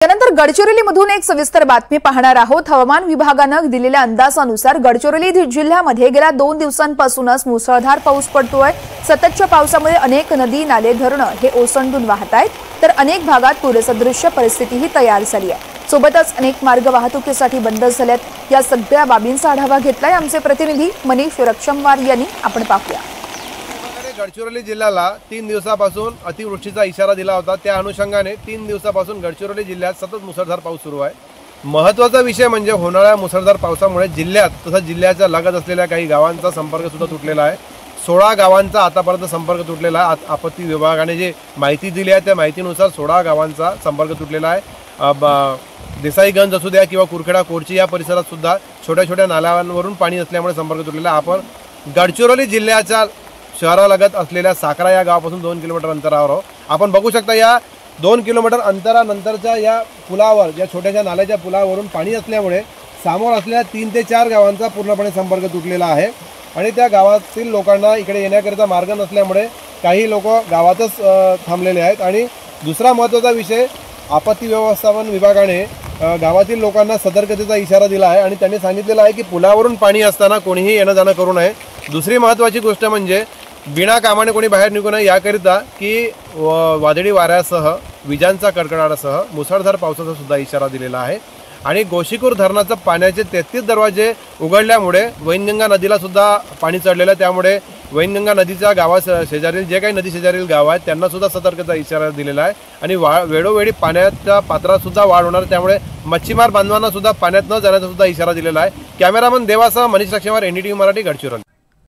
त्यानंतर गडचिरोलीमधून एक सविस्तर बातमी पाहणार आहोत। हवामान विभागानं दिलेल्या अंदाजानुसार गडचिरोली जिल्ह्यामध्ये गेल्या 2 दिवसांपासूनच मुसळधार पाऊस पडतोय। सततच्या पावसामुळे अनेक नदी नाले धरणं हे ओसंडून वाहत आहेत, तर अनेक भागात पूरसदृश्य परिस्थितीही तयार झाली आहे। सोबतच अनेक मार्ग वाहतुकीसाठी बंद झालेत। या सगळ्या बाबींचा आढावा घेतलाय आमचे प्रतिनिधी मनीष रक्षमवार यांनी। आपण पाहूया। गडचिरोली जिल्ह्याला 3 दिवसापासून अतिवृष्टीचा इशारा दिला होता। त्या अनुषंगाने 3 दिवसापासून गडचिरोली जिल्ह्यात सतत मुसळधार पाऊस सुरू आहे। महत्त्वाचा विषय म्हणजे होणाऱ्या मुसळधार पावसामुळे जिल्ह्यात तसंच जिल्ह्याच्या लगत असलेल्या काही गावांचा संपर्क सुद्धा तुटलेला आहे। 16 गावांचा आतापर्यंत संपर्क तुटलेला आहे। आपत्ती विभागाने जे माहिती दिली आहे त्या माहितीनुसार 16 गावांचा संपर्क तुटलेला आहे। देसाईगंज असू द्या किंवा कुरखेडा कोरची या परिसरात सुद्धा छोट्या छोट्या नाल्यांवरून पाणी असल्यामुळे संपर्क तुटलेला आहे। आपण गडचिरोली जिल्ह्याच्या शहरालगत असलेल्या साखरा या गावापासून 2 किलोमीटर अंतरावर आहोत। आपण बघू शकता या 2 किलोमीटर अंतरानंतरच्या या पुलावर, या छोट्याशा नाल्याच्या पुलावरून पाणी असल्यामुळे समोर असलेल्या 3 ते 4 गावांचा पूर्णपणे संपर्क तुटलेला आहे आणि त्या गावातील लोकांना इकडे येण्याकरिता मार्ग नसल्यामुळे काही लोक गावातच थांबलेले आहेत। आणि दुसरा महत्त्वाचा विषय, आपत्ती व्यवस्थापन विभागाने गावातील लोकांना सतर्कतेचा इशारा दिला आहे आणि त्यांनी सांगितलेलं आहे की पुलावरून पाणी असताना कोणीही येणं जाणं करू नये। दुसरी महत्त्वाची गोष्ट म्हणजे बिना कामाने कोणी बाहेर निघू नये, याकरिता की वादळी वाऱ्यासह विजांचा कडकडाटासह मुसळधार पावसाचा सुद्धा इशारा दिलेला आहे। आणि गोशीखूर धरणाचं पाण्याचे 33 दरवाजे उघडल्यामुळे वैनगंगा नदीला सुद्धा पाणी चढलेलं आहे। त्यामुळे वैनगंगा नदीच्या शेजारील जे काही नदी शेजारील गाव आहेत त्यांना सुद्धा सतर्कतेचा इशारा दिलेला आहे आणि वेळोवेळी पाण्याच्या पात्रात सुद्धा वाढ होणार, त्यामुळे मच्छीमार बांधवांना सुद्धा पाण्यात न जाण्याचा सुद्धा इशारा दिलेला आहे। कॅमेरामन देवासह मनीष रक्षमवार, NDTV मराठी, गडचिरोली।